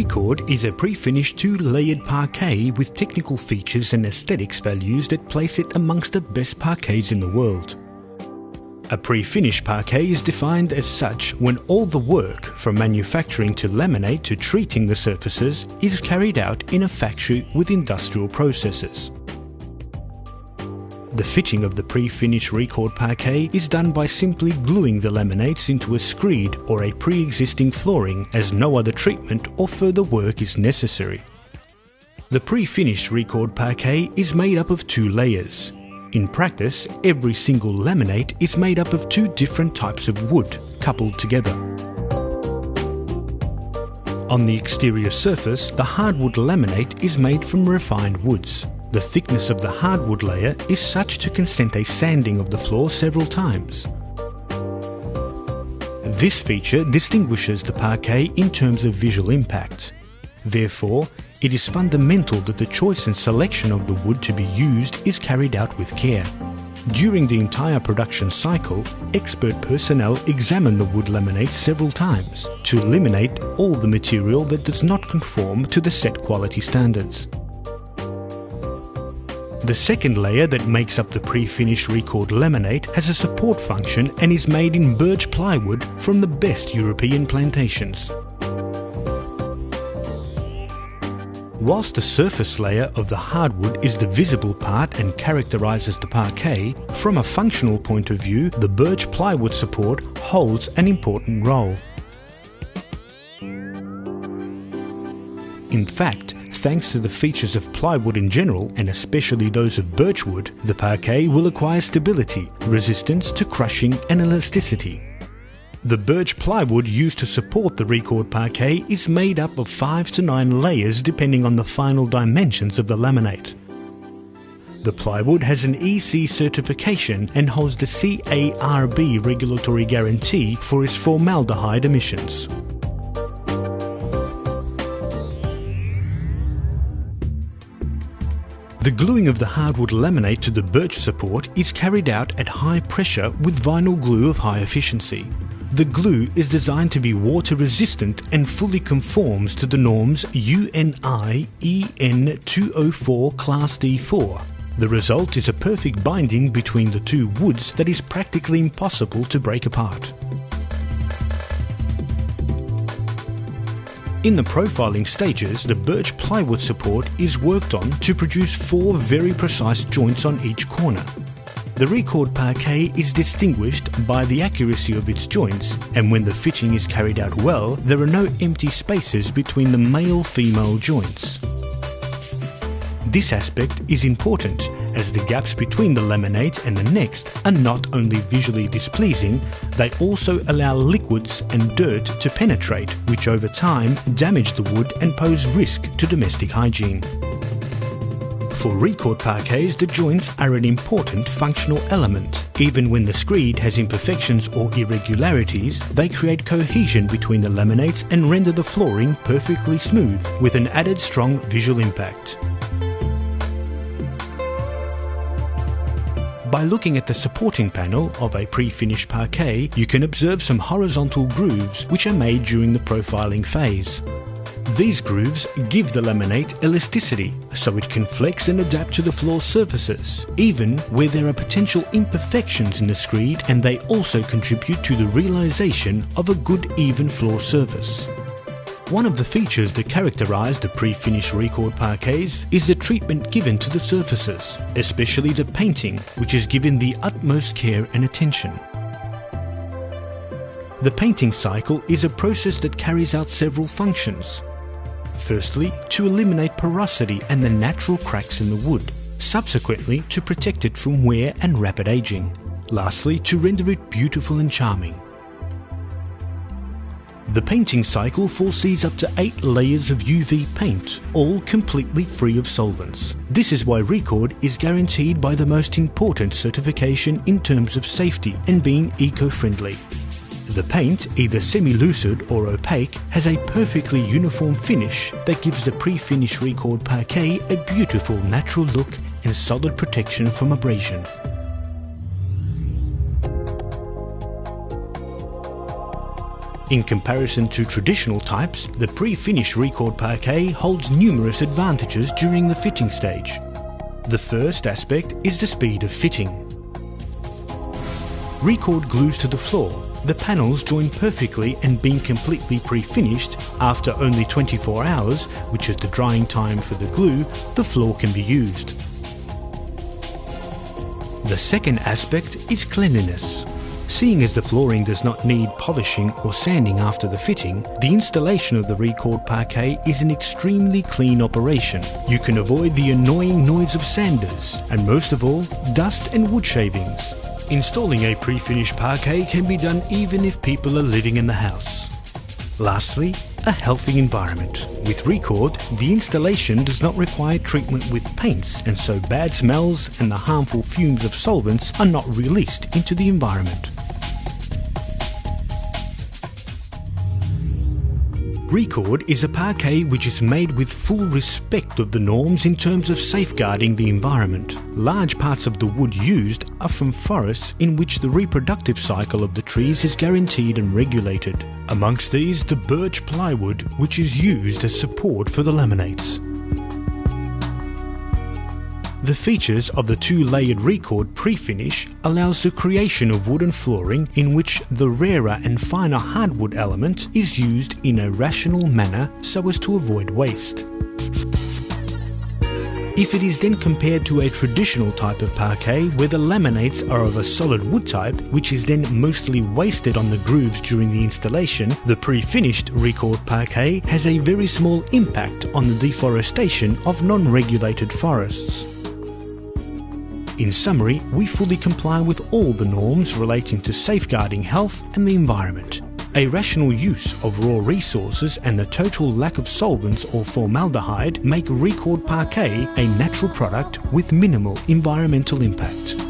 Rekord is a pre-finished two-layered parquet with technical features and aesthetics values that place it amongst the best parquets in the world. A pre-finished parquet is defined as such when all the work, from manufacturing to laminate to treating the surfaces, is carried out in a factory with industrial processes. The fitting of the pre-finished Rekord parquet is done by simply gluing the laminates into a screed or a pre-existing flooring, as no other treatment or further work is necessary. The pre-finished Rekord parquet is made up of two layers. In practice, every single laminate is made up of two different types of wood, coupled together. On the exterior surface, the hardwood laminate is made from refined woods. The thickness of the hardwood layer is such to consent a sanding of the floor several times. This feature distinguishes the parquet in terms of visual impact. Therefore, it is fundamental that the choice and selection of the wood to be used is carried out with care. During the entire production cycle, expert personnel examine the wood laminates several times to eliminate all the material that does not conform to the set quality standards. The second layer that makes up the pre-finished Rekord laminate has a support function and is made in birch plywood from the best European plantations. Whilst the surface layer of the hardwood is the visible part and characterises the parquet, from a functional point of view, the birch plywood support holds an important role. In fact, thanks to the features of plywood in general, and especially those of birchwood, the parquet will acquire stability, resistance to crushing and elasticity. The birch plywood used to support the Rekord parquet is made up of 5 to 9 layers depending on the final dimensions of the laminate. The plywood has an EC certification and holds the CARB regulatory guarantee for its formaldehyde emissions. The gluing of the hardwood laminate to the birch support is carried out at high pressure with vinyl glue of high efficiency. The glue is designed to be water resistant and fully conforms to the norms UNI EN 204 Class D4. The result is a perfect binding between the two woods that is practically impossible to break apart. In the profiling stages, the birch plywood support is worked on to produce 4 very precise joints on each corner. The Rekord parquet is distinguished by the accuracy of its joints, and when the fitting is carried out well, there are no empty spaces between the male-female joints. This aspect is important, as the gaps between the laminate and the next are not only visually displeasing, they also allow liquids and dirt to penetrate, which over time damage the wood and pose risk to domestic hygiene. For Rekord parquets, the joints are an important functional element. Even when the screed has imperfections or irregularities, they create cohesion between the laminates and render the flooring perfectly smooth, with an added strong visual impact. By looking at the supporting panel of a pre-finished parquet, you can observe some horizontal grooves which are made during the profiling phase. These grooves give the laminate elasticity, so it can flex and adapt to the floor surfaces, even where there are potential imperfections in the screed, and they also contribute to the realization of a good even floor surface. One of the features that characterize the pre-finished Rekord parquets is the treatment given to the surfaces, especially the painting, which is given the utmost care and attention. The painting cycle is a process that carries out several functions. Firstly, to eliminate porosity and the natural cracks in the wood. Subsequently, to protect it from wear and rapid aging. Lastly, to render it beautiful and charming. The painting cycle foresees up to 8 layers of UV paint, all completely free of solvents. This is why Rekord is guaranteed by the most important certification in terms of safety and being eco-friendly. The paint, either semi-lucid or opaque, has a perfectly uniform finish that gives the pre-finished Rekord parquet a beautiful natural look and solid protection from abrasion. In comparison to traditional types, the pre-finished Rekord parquet holds numerous advantages during the fitting stage. The first aspect is the speed of fitting. Rekord glues to the floor. The panels join perfectly, and being completely pre-finished, after only 24 hours, which is the drying time for the glue, the floor can be used. The second aspect is cleanliness. Seeing as the flooring does not need polishing or sanding after the fitting, the installation of the Rekord parquet is an extremely clean operation. You can avoid the annoying noise of sanders, and most of all, dust and wood shavings. Installing a pre-finished parquet can be done even if people are living in the house. Lastly, a healthy environment. With Rekord, the installation does not require treatment with paints, and so bad smells and the harmful fumes of solvents are not released into the environment. Rekord is a parquet which is made with full respect of the norms in terms of safeguarding the environment. Large parts of the wood used are from forests in which the reproductive cycle of the trees is guaranteed and regulated. Amongst these, the birch plywood, which is used as support for the laminates. The features of the two-layered Rekord pre-finish allows the creation of wooden flooring in which the rarer and finer hardwood element is used in a rational manner so as to avoid waste. If it is then compared to a traditional type of parquet where the laminates are of a solid wood type, which is then mostly wasted on the grooves during the installation, the pre-finished Rekord parquet has a very small impact on the deforestation of non-regulated forests. In summary, we fully comply with all the norms relating to safeguarding health and the environment. A rational use of raw resources and the total lack of solvents or formaldehyde make Rekord parquet a natural product with minimal environmental impact.